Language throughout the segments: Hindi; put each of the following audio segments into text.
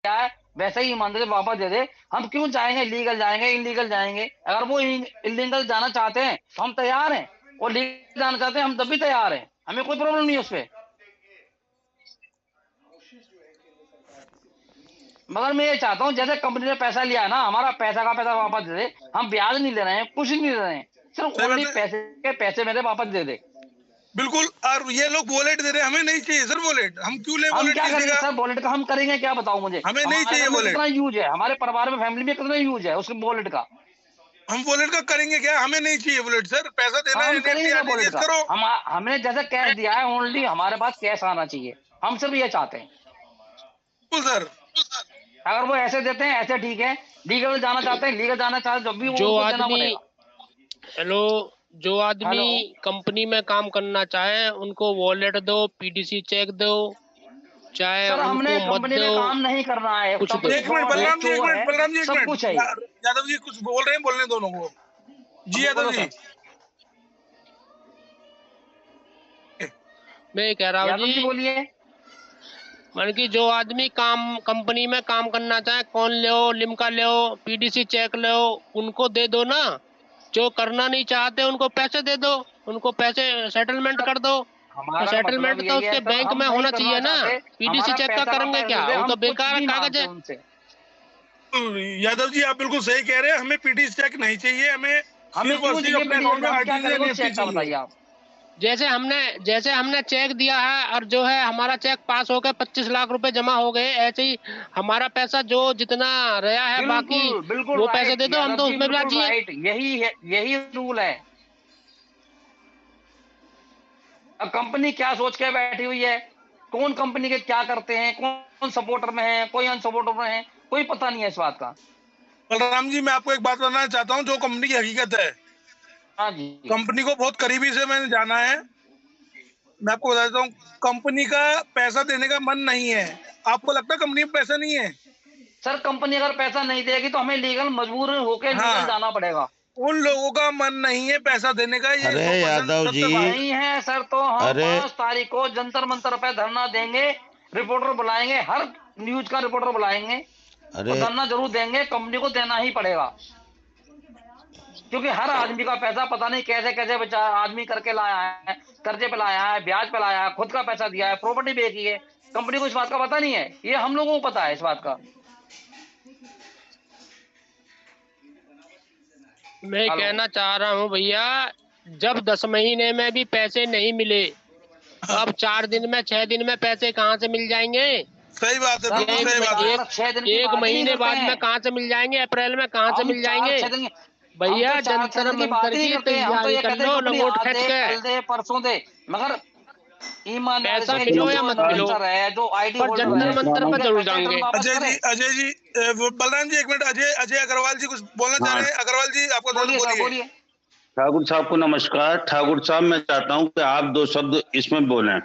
क्या है वैसे ही ईमानदारी से वापस दे दे। हम क्यों जाएंगे, लीगल जाएंगे इलीगल जाएंगे? अगर वो इलीगल जाना चाहते हैं तो हम तैयार हैं, और लीगल जाना चाहते हैं हम तब भी तैयार हैं, हमें कोई प्रॉब्लम नहीं है उसपे। मगर मैं ये चाहता हूँ जैसे कंपनी ने पैसा लिया है ना, हमारा पैसा का पैसा वापस दे दे। हम ब्याज नहीं ले रहे हैं, कुछ नहीं ले रहे हैं, सिर्फ सही बात ओनली है, पैसे के पैसे मेरे वापस दे दे। बिल्कुल। और ये लोग वॉलेट दे रहे हैं, हमें नहीं चाहिए सर वॉलेट, हम क्यों ले हम वॉलेट क्या किसी करेंगे का? सर वॉलेट का? हम करेंगे क्या बताओ मुझे? हमें नहीं हमारे चाहिए घर में वॉलेट। कितना यूज है, हमारे परिवार में फैमिली में कितना यूज है उसके वॉलेट का? हम वॉलेट का करेंगे क्या? हमें नहीं चाहिए वॉलेट सर, पैसा देना है हम करेंगे एनएफटी क्या वॉलेट आरटीजीएस का? करो। हमने जैसे कैश दिया है, ओनली हमारे पास कैश आना चाहिए, हम सिर्फ ये चाहते हैं। बिल्कुल सर। अगर वो ऐसे देते हैं ऐसे ठीक है, लीगल जाना चाहते हैं लीगल जाना चाहते हैं, जब भी वो जो उनको देना आदमी, पड़ेगा। हेलो, जो आदमी हेलो। कंपनी में काम करना चाहे उनको वॉलेट दो, पीडीसी चेक दो, चाहे सर हमने उनको मत कंपनी में दो, काम नहीं करना है, कुछ सब दो। एक मिनट फ्रॉड है, बलराम जी, एक चोर मिनट है, बलराम जी, एक सब मिनट। कुछ है ये। यादव जी कुछ बोल रहे हैं, बोलने दोनों को। अब जी यादव बोलो जी। सर। मैं ये कह रहा हूँ यादव जी जी, बोलिए। मान कि जो आदमी काम कंपनी में काम करना चाहे, कौन लो, लिम्का लो, पीडीसी चेक लो, उनको दे दो ना। जो करना नहीं चाहते उनको पैसे दे दो, उनको पैसे सेटलमेंट सर कर दो। तो हमारा मतलब सेटलमेंट तो यही है उसके सर, बैंक हम में नहीं होना करना चाहिए ना। चाहते, पीडीसी हमारा चेक का पैसा करेंगे पैसे दे क्या? दे, वो हम तो कुछ बेकार नहीं कागज मांगते है। उनसे। यादव जी आप बिल्कुल सही कह रहे हैं, हमें पीटी चेक नहीं चाहिए, हमें हमें सिर्फ और क्यों सिर्फ चाहिए अपने अकाउंट पीडीएफ? में हम क्या आरटीजी करेंगे उस एनएफटी चेक का चाहिए। बताइए आप। जैसे हमने चेक दिया है, और जो है हमारा चेक पास हो गया, 25 लाख रुपए जमा हो गए, ऐसे ही हमारा पैसा जो जितना रहा है बाकी, बिल्कुल बिल्कुल वो पैसे राइट दे दो, हम यादव तो जी, उसमें भी बिल्कुल राजी हैं। राइट, यही है, यही रूल है। अब कंपनी क्या सोच के बैठी हुई है, कौन कंपनी के क्या करते हैं, कौन सपोर्टर में है, कोई अनसपोर्टर में है, कोई पता नहीं है इस बात का। बलराम जी मैं आपको एक बात बताना चाहता हूँ, जो कंपनी की हकीकत है, हाँ जी। कंपनी को बहुत करीबी से मैंने जाना है। मैं आपको बता देता हूँ, कंपनी का पैसा देने का मन नहीं है। आपको लगता है कंपनी में पैसा नहीं है? सर कंपनी अगर पैसा नहीं देगी तो हमें लीगल मजबूर होके लीगल हाँ, जाना पड़ेगा। उन लोगों का मन नहीं है पैसा देने का, ये अरे 100% यादव जी, सत्य बात है। नहीं है सर तो हम अरे 5 तारीख को जंतर मंतर पे धरना देंगे, रिपोर्टर बुलाएंगे, हर न्यूज का रिपोर्टर बुलाएंगे, और अरे धरना जरूर देंगे, कंपनी को देना ही पड़ेगा। क्योंकि हर आदमी का पैसा पता नहीं कैसे कैसे बचा आदमी करके लाया है, कर्जे पे लाया है, ब्याज पे लाया है, खुद का पैसा दिया है, प्रॉपर्टी बेची है, कंपनी को इस बात का पता नहीं है, ये हम लोगों को पता है इस बात का। मैं हेलो। कहना चाह रहा हूँ भैया, जब 10 महीने में भी पैसे नहीं मिले, तो अब 4 दिन में, 6 दिन में पैसे कहाँ से मिल जाएंगे? सही बात है, सर बिल्कुल ये हम सही बात है। एक 4 6 दिन की एक बात ही नहीं महीने करते बाद में हैं। कहाँ से मिल जाएंगे? अप्रैल में कहाँ से हम मिल चार जाएंगे? छह दिन हम तो भैया, चार छह जंतर दिन की बात मंतर ही नहीं की करते हैं, हम तो तैयारी ये कर कहते हैं लो, कंपनी लंगोट आज खींच दे के। कल दे परसों दे। मगर ईमानदारी पैसा से मिलो जो या मत मिलो, इन्फ्लुएंसर है, जो आईडी पर होल्डर जंतर है, मंतर पर उनके जरूर पैसे तुरंत जाएंगे। वापस अजय करें। जी, अजय जी, वो बलराम जी एक मिनट, अजय अजय अग्रवाल जी कुछ बोलना चाह हाँ, रहे हैं। अग्रवाल जी आपको तो बोलिए सर बोलिए। बोलिए। ठाकुर साहब को नमस्कार। ठाकुर साहब मैं चाहता हूं कि आप दो शब्द इसमें बोलें।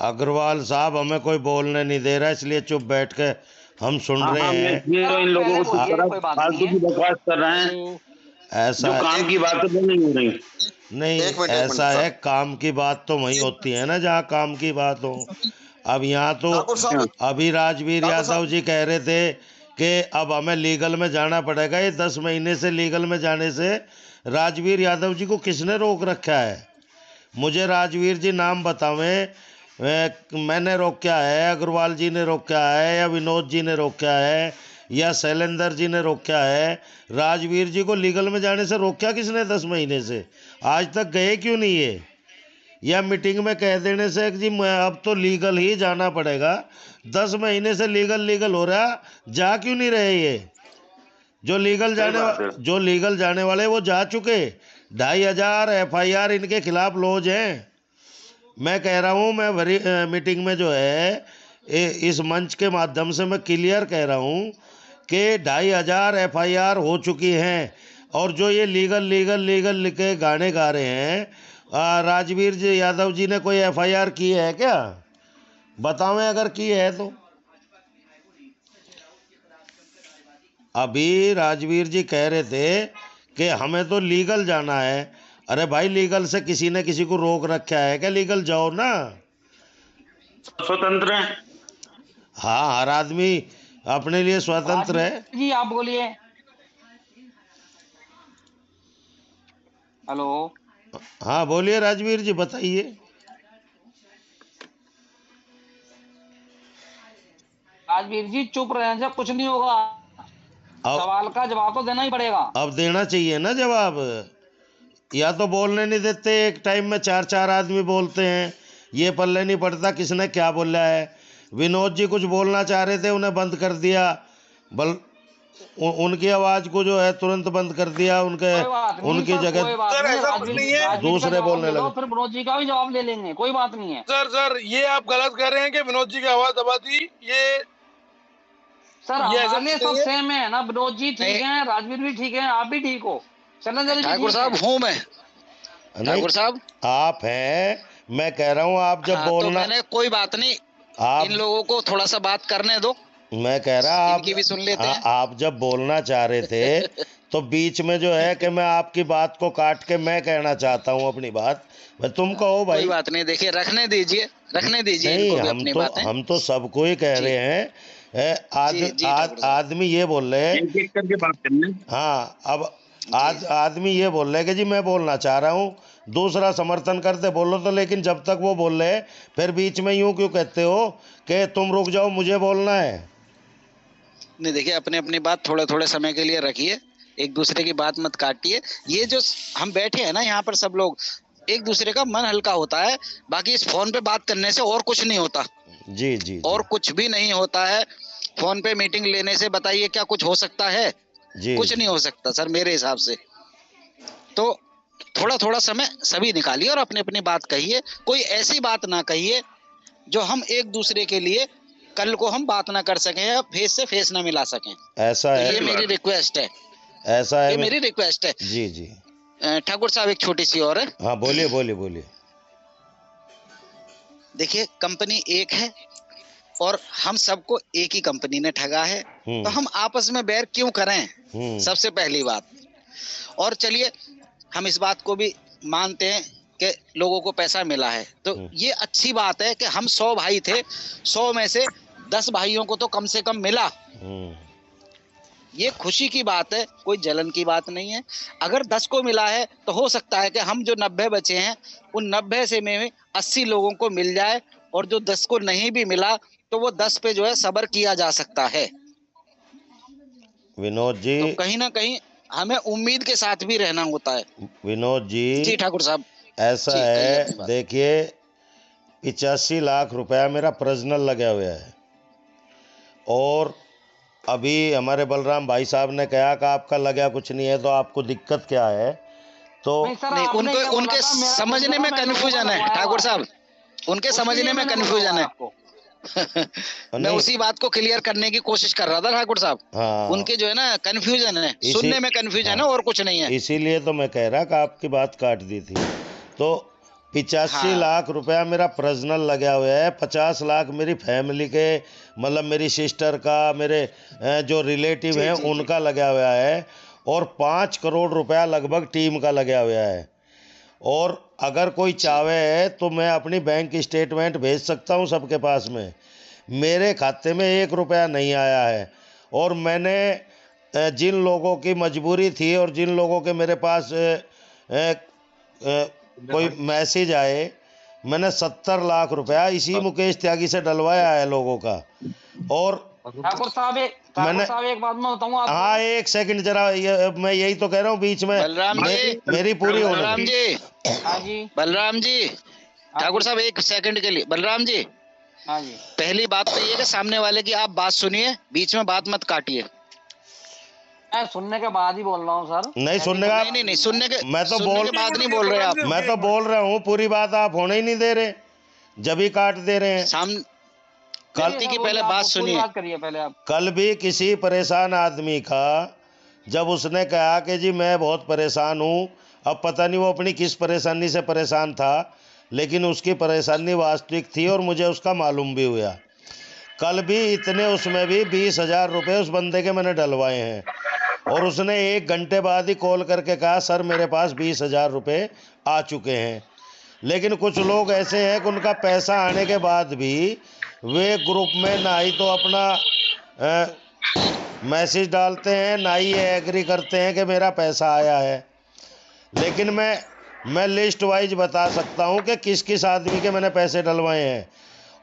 अग्रवाल साहब हमें कोई बोलने नहीं दे रहा, इसलिए चुप बैठ के हम सुन हाँ रहे हाँ, मैं हैं। इसलिए सर इन आप लोगों पहले को चुप बोलिए, करा, कोई बात नहीं फालतू है। की बकवास कर रहे हैं, हेलो, ऐसा जो काम की बातें वो नहीं हो रही। नहीं, एक मिनट ऐसा है, सर। काम की बात तो वहीं होती है ना जहाँ काम की बात हो। अब यहाँ तो ठाकुर हाँ, साहब, अभी राजवीर ठाकुर यादव साहब, जी कह रहे थे कि अब हमें लीगल में जाना पड़ेगा। ये 10 महीने से लीगल में जाने से राजवीर यादव जी को किसने रोक रखा है? मुझे राजवीर जी नाम बतावें। मैंने रोका है, अग्रवाल जी ने रोका है, या विनोद जी ने रोका है, या शैलेंद्र जी ने रोका है? राजवीर जी को लीगल में जाने से रोका किसने? 10 महीने से आज तक गए क्यों नहीं है? या मीटिंग में कह देने से कि जी अब तो लीगल ही जाना पड़ेगा। 10 महीने से लीगल लीगल हो रहा, जा क्यों नहीं रहे ये? सही बात है। जो लीगल जाने वाले वो जा चुके। 2500 FIR इनके खिलाफ लॉज हैं। मैं कह रहा हूँ, मैं मीटिंग में जो है इस मंच के माध्यम से मैं क्लियर कह रहा हूँ कि 2500 FIR हो चुकी हैं। और जो ये लीगल लीगल लीगल लिख के गाने गा रहे हैं, राजवीर जी यादव जी ने कोई FIR की है क्या? बतावें अगर की है तो। अभी राजवीर जी कह रहे थे कि हमें तो लीगल जाना है। अरे भाई, लीगल से किसी ने किसी को रोक रखा है क्या? लीगल जाओ ना। स्वतंत्र हैं। हाँ, हर आदमी अपने लिए स्वतंत्र है। जी आप बोलिए। हेलो। हाँ बोलिए राजवीर जी, बताइए। राजवीर जी चुप रहने से कुछ नहीं होगा, अब सवाल का जवाब तो देना ही पड़ेगा। अब देना चाहिए ना जवाब, या तो बोलने नहीं देते, एक टाइम में चार चार आदमी बोलते हैं, ये पल्ले नहीं पड़ता किसने क्या बोला है। विनोद जी कुछ बोलना चाह रहे थे, उन्हें बंद कर दिया, उनकी आवाज को जो है तुरंत बंद कर दिया, उनके कोई बात नहीं उनकी सर, जगह कोई बात सर, नहीं। ऐसा कुछ नहीं है। राजवीर का दूसरे जवाब बोलने दे दो, लगे। फिर विनोद जी का भी जवाब ले लेंगे, कोई बात नहीं है। सर ये आप गलत कह रहे हैं कि विनोद जी की आवाज दबा दी। ये सर ये ऐसा हमारे लिए नहीं सब है। सेम है ना, विनोद जी ठीक हैं, राजवीर भी ठीक है, आप भी ठीक हो, चंदन जी भी ठाकुर ठीक साहब है। हूँ मैं। नहीं, ठाकुर साहब आप हैं, मैं कह रहा हूँ आप जब हाँ, तो बोलना, मैंने कोई बात नहीं, आप, इन लोगों को थोड़ा सा बात करने दो, मैं कह रहा आप, इनकी भी सुन लेते हैं। आप जब बोलना चाह रहे थे तो बीच में जो है कि मैं आपकी बात को काट के मैं कहना चाहता हूँ अपनी बात, मैं तुम कहो भाई। कोई बात नहीं, देखिए रखने दीजिए नहीं, इनको भी अपनी बातें। हम तो सबको ही कह जी। रहे हैं। जी, जी, ठाकुर साहब। आदमी ये बोल रहे हैं, एक एक करके बात करना। हाँ, अब आदमी ये बोल रहे हैं कि जी मैं बोलना चाह रहा हूँ, दूसरा समर्थन करते बोलो तो, लेकिन जब तक वो बोल रहे हैं फिर बीच में यूं क्यों कहते हो कि तुम रुक जाओ मुझे बोलना है। नहीं देखिए, अपने अपनी बात थोड़े थोड़े समय के लिए रखिए, एक दूसरे की बात मत काटिए। ये जो हम बैठे हैं ना यहाँ पर सब लोग, एक दूसरे का मन हल्का होता है, बाकी इस फोन पे बात करने से और कुछ नहीं होता। जी जी, और कुछ भी नहीं होता है। फोन पे मीटिंग लेने से बताइए क्या कुछ हो सकता है? जी, कुछ नहीं हो सकता सर मेरे हिसाब से। तो थोड़ा थोड़ा समय सभी निकालिए और अपनी अपनी बात कहिए, कोई ऐसी बात ना कहिए जो हम एक दूसरे के लिए कल को हम बात ना कर सकें या फेस से फेस ना मिला सकें। ऐसा तो है, ये मेरी रिक्वेस्ट है, ऐसा है, ये मेरी रिक्वेस्ट है। जी जी। ठाकुर साहब एक छोटी सी और है। हाँ बोलिए बोलिए बोलिए। देखिए कंपनी एक है और हम सबको एक ही कंपनी ने ठगा है, तो हम आपस में बैर क्यों करें, सबसे पहली बात। और चलिए हम इस बात को भी मानते हैं कि लोगों को पैसा मिला है, तो ये अच्छी बात है कि हम 100 भाई थे, 100 में से 10 भाइयों को तो कम से कम मिला, ये खुशी की बात है, कोई जलन की बात नहीं है। अगर 10 को मिला है तो हो सकता है कि हम जो 90 बचे हैं उन 90 से में 80 लोगों को मिल जाए, और जो 10 को नहीं भी मिला तो वो 10 पे जो है सब्र किया जा सकता है। विनोद जी, तो कहीं ना कहीं हमें उम्मीद के साथ भी रहना होता है। विनोद जी, जी ठाकुर साहब, ऐसा है, देखिए 85 लाख रुपया मेरा पर्सनल लगा हुआ है, और अभी हमारे बलराम भाई साहब ने कहा कि आपका लगा कुछ नहीं है, तो आपको दिक्कत क्या है? तो नहीं, उनके समझने में कंफ्यूजन है ठाकुर साहब, उनके समझने में कंफ्यूजन है। मैं उसी बात को क्लियर करने की कोशिश कर रहा था ठाकुर साहब। हाँ, उनके जो है ना कंफ्यूजन है, सुनने में कंफ्यूजन है और कुछ नहीं है। इसीलिए तो मैं कह रहा कि आपकी बात काट दी थी। तो 85 लाख रुपया मेरा पर्सनल लगा हुआ है, 50 लाख मेरी फैमिली के, मतलब मेरी सिस्टर का, मेरे जो रिलेटिव हैं उनका लगा हुआ है, और 5 करोड़ रुपया लगभग टीम का लगा हुआ है। और अगर कोई चाहे तो मैं अपनी बैंक स्टेटमेंट भेज सकता हूं सबके पास में। मेरे खाते में 1 रुपया नहीं आया है, और मैंने जिन लोगों की मजबूरी थी और जिन लोगों के मेरे पास कोई मैसेज आए, मैंने 70 लाख रुपया इसी मुकेश त्यागी से डलवाया है लोगों का। और ठाकुर साहब एक बात मैं बताऊं आपको। हाँ एक सेकंड जरा, मैं यही तो कह रहा हूँ, बीच में मेरी पूरी होने दीजिए। बलराम जी, ठाकुर साहब एक सेकंड के लिए, बलराम जी, हाँ जी, पहली बात तो ये कि सामने वाले की आप बात सुनिए, बीच में बात मत काटिए। मैं सुनने के बाद ही बोल रहा हूँ सर। नहीं सुनने का, नहीं सुनने के, मैं तो सुनने के बाद नहीं बोल रहे आप। मैं तो बोल रहा हूँ, पूरी बात आप होने ही नहीं दे रहे, जब ही काट दे रहे हैं। गलती की पहले बात सुनिए, बात करिए पहले आप। कल भी किसी परेशान आदमी का, जब उसने कहा कि जी मैं बहुत परेशान हूँ, अब पता नहीं वो अपनी किस परेशानी से परेशान था, लेकिन उसकी परेशानी वास्तविक थी और मुझे उसका मालूम भी हुआ। कल भी इतने, उसमें भी 20,000 रुपये उस बंदे के मैंने डलवाए हैं, और उसने 1 घंटे बाद ही कॉल करके कहा सर मेरे पास 20,000 रुपये आ चुके हैं। लेकिन कुछ लोग ऐसे हैं कि उनका पैसा आने के बाद भी वे ग्रुप में ना ही तो अपना मैसेज डालते हैं, ना ही ये एग्री करते हैं कि मेरा पैसा आया है। लेकिन मैं लिस्ट वाइज बता सकता हूं कि किस किस आदमी के मैंने पैसे डलवाए हैं।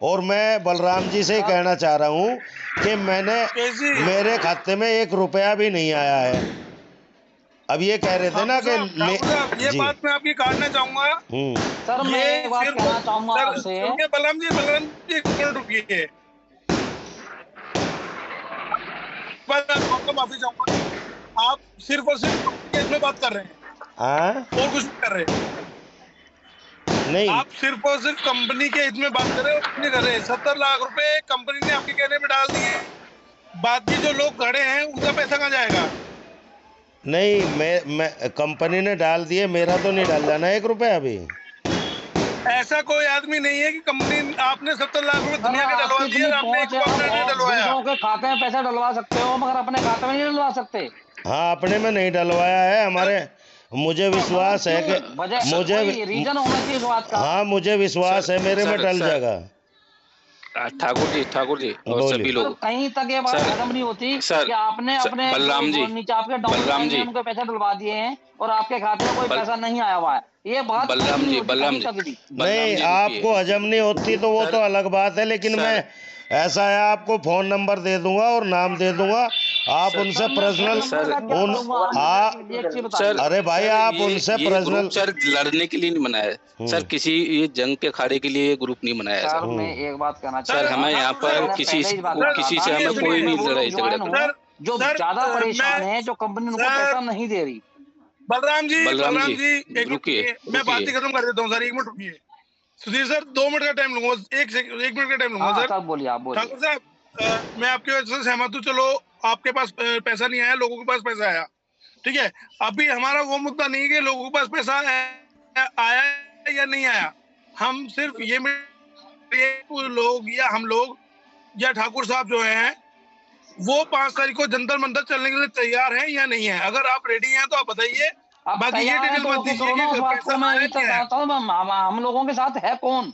और मैं बलराम जी से ही कहना चाह रहा हूं कि मेरे खाते में 1 रुपया भी नहीं आया है। अब ये कह रहे थे ना कि ये बात मैं आपकी काटना चाहूंगा। सर मैं एक बात कहना चाहूंगा आपसे। बलराम जी एक मिनट रुकिए, आपको माफी चाहूंगा। आप सिर्फ और सिर्फ इसमें बात कर रहे हैं और कुछ नहीं कर रहे। नहीं, आप सिर्फ और सिर्फ कंपनी के हित में बात कर रहे हो, नहीं कर रहे। 70 लाख रुपए कंपनी ने आपके कहने पे डाल दिए, बाकी जो लोग खड़े हैं उनका पैसा कहाँ जाएगा? नहीं, मैं कंपनी ने डाल दिए, मेरा तो नहीं डाल जाना 1 रुपया अभी। ऐसा कोई आदमी नहीं है कि कंपनी आपने 70 लाख रुपए दुनिया के डलवा दिए, आपने एक रुपया नहीं डलवाया। दूसरों के खाते में पैसा डलवा सकते हो मगर अपने खाते में नहीं डलवा सकते। हाँ, अपने में नहीं डलवाया है हमारे। मुझे विश्वास है कि रीजन होना चाहिए इस बात का। हाँ, मुझे विश्वास है मेरे में डल जाएगा। ठाकुर जी और सभी लोग, कहीं तक ये बात खत्म नहीं होती कि आपने अपने बलराम जी, नीचे आपके डाउन में उनको पैसे डलवा दिए हैं और आपके खाते में कोई पैसा नहीं आया हुआ है। ये बात बलराम जी नहीं, आपको हजम नहीं होती तो वो तो अलग बात है। लेकिन मैं ऐसा है, आपको फोन नंबर दे दूंगा और नाम दे दूंगा, आप उनसे पर्सनल अरे भाई, आप उनसे पर्सनल। सर लड़ने के लिए नहीं बनाया है सर, किसी ये जंग के अखाड़े के लिए ग्रुप नहीं बनाया है सर। मैं एक बात कहना सर, हमें यहाँ पर किसी से हमें कोई नहीं लड़ाई झगड़ा। जो ज्यादा परेशान है, जो कंपनी उनको पैसा नहीं दे रही। बलराम जी एक रुकिए, मैं बात ही खत्म कर देता हूँ सर, 1 मिनट रुकिए। सुधीर सर 2 मिनट का टाइम लूंगा, 1 मिनट का टाइम लूंगा सर। बोलिए, आप बोलिए। ठाकुर साहब, मैं आपकी वजह से सहमत हूँ। चलो, आपके पास पैसा नहीं आया, लोगों के पास पैसा आया, ठीक है। अभी हमारा वो मुद्दा नहीं है कि लोगों के पास पैसा आया या नहीं आया। हम सिर्फ ये लोग या हम लोग या ठाकुर साहब जो हैं वो 5 तारीख को जंतर मंतर चलने के लिए तैयार हैं या नहीं है। अगर आप रेडी हैं तो आप बताइए। बाकी ये डिटेल मत दीजिए कि पैसा आया नहीं है। हम लोगों के साथ है कौन?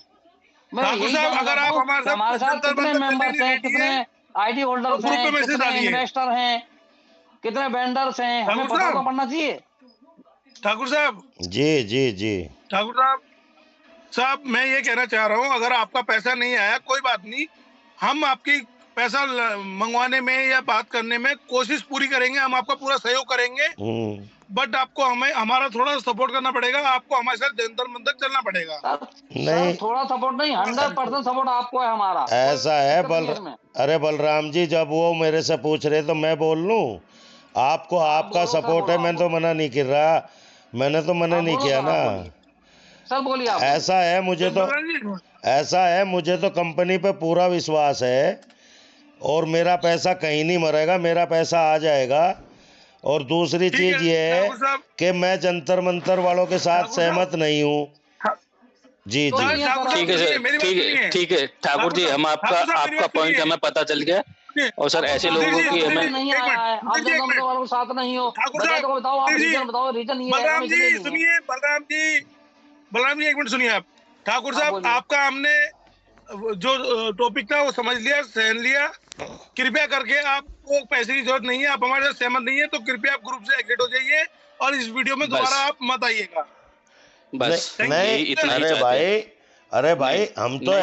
ठाकुर साहब, अगर आप हमारे साथ कितने मेंबर्स हैं, कितने आईडी होल्डर्स हैं, कितने इन्वेस्टर हैं, कितने वेंडर्स हैं, हमें पता तो पड़ना चाहिए। ठाकुर साहब जी ठाकुर साहब मैं ये कहना चाह रहा हूँ, अगर आपका पैसा नहीं आया कोई बात नहीं, हम आपकी पैसा मंगवाने में या बात करने में कोशिश पूरी करेंगे, हम आपका पूरा सहयोग करेंगे। बट आपको हमारा थोड़ा सपोर्ट करना पड़ेगा, आपको हमारे साथ जंतर मंतर चलना पड़ेगा। नहीं, थोड़ा सपोर्ट नहीं, 100% सपोर्ट आपको है हमारा। ऐसा है अरे बलराम जी, जब वो मेरे से पूछ रहे तो मैं बोल लूं, आपको आपका सपोर्ट है, मैं तो मना नहीं कर रहा, मैंने तो मना नहीं किया ना सर। बोलिए। ऐसा है, मुझे तो कंपनी पे पूरा विश्वास है और मेरा पैसा कहीं नहीं मरेगा, मेरा पैसा आ जाएगा। और दूसरी चीज ये है कि मैं जंतर मंतर वालों के साथ सहमत नहीं हूँ। जी ठीक है सर, ठीक है ठाकुर जी, हम आपका पॉइंट हमें पता चल गया। और सर ऐसे लोगों की हमें नहीं आया है, आप जंतर वालों के साथ नहीं हो, बताओ आप रीजन बताओ। रीजन ये बलराम जी सुनिए, बलराम जी 1 मिनट सुनिए आप। ठाकुर साहब, आपका हमने जो टॉपिक था वो समझ लिया, सहन लिया। कृपया करके आपको पैसे की जरूरत नहीं है, आप हमारे साथ सहमत नहीं है तो कृपया आप ग्रुप से एग्जिट हो जाइए और इस वीडियो में दोबारा आप मत आइएगा। बस नहीं, इतना अरे भाई हम तो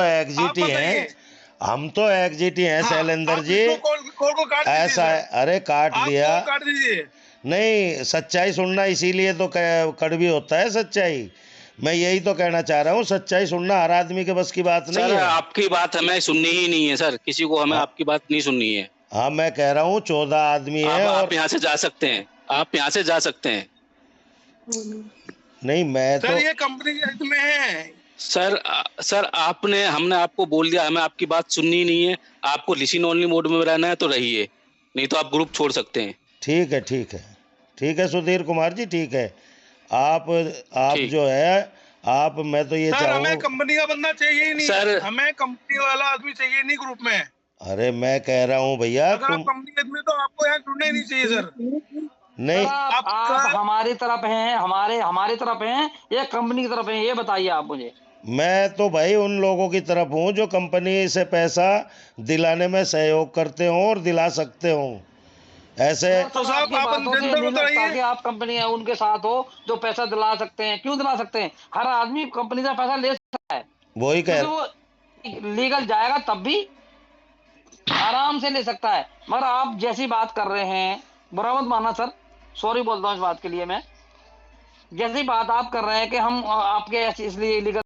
एग्जिट ही हैं, हम तो एग्जिट ही हैं शैलेंद्र जी। ऐसा है, अरे काट दीजिए। नहीं, सच्चाई सुनना इसीलिए तो कड़वी होता है सच्चाई। मैं यही तो कहना चाह रहा हूँ, सच्चाई सुनना हर आदमी के बस की बात नहीं है। आपकी बात हमें सुननी ही नहीं है सर, किसी को हमें आपकी बात नहीं सुननी है। हाँ, मैं कह रहा हूँ 14 आदमी है और आप यहाँ से जा सकते हैं, आप यहाँ से जा सकते हैं। नहीं, मैं तो ये कंपनी के हित में है सर हमने आपको बोल दिया, हमें आपकी बात सुननी नहीं है। आपको लिसन ओनली मोड में रहना है तो रहिए, नहीं तो आप ग्रुप छोड़ सकते हैं। ठीक है सुधीर कुमार जी, ठीक है। आप जो है मैं तो ये चाहूँ, हमें कंपनी का बंदा चाहिए ही नहीं सर, हमें कंपनी वाला आदमी चाहिए नहीं ग्रुप में। अरे मैं कह रहा हूँ भैया, तुम कंपनी में तो आपको यहाँ जुड़ना ही नहीं चाहिए सर। नहीं, आप हमारी तरफ हैं, हमारी तरफ हैं या कंपनी की तरफ हैं, ये बताइए आप मुझे। मैं तो भाई उन लोगों की तरफ हूँ जो कंपनी से पैसा दिलाने में सहयोग करते हों और दिला सकते हों। ऐसे तो साहब आप जनता को तो ताकि आप कंपनी है उनके साथ हो जो पैसा दिला सकते हैं। क्यों दिला सकते हैं? हर आदमी कंपनी से पैसा ले सकता है, वही कह क्योंकि वो लीगल जाएगा तब भी आराम से ले सकता है। मगर आप जैसी बात कर रहे हैं, बुरा मत मानना सर, सॉरी बोलता हूँ इस बात के लिए मैं। जैसी बात आप कर रहे हैं कि हम आपके इसलिए लीगल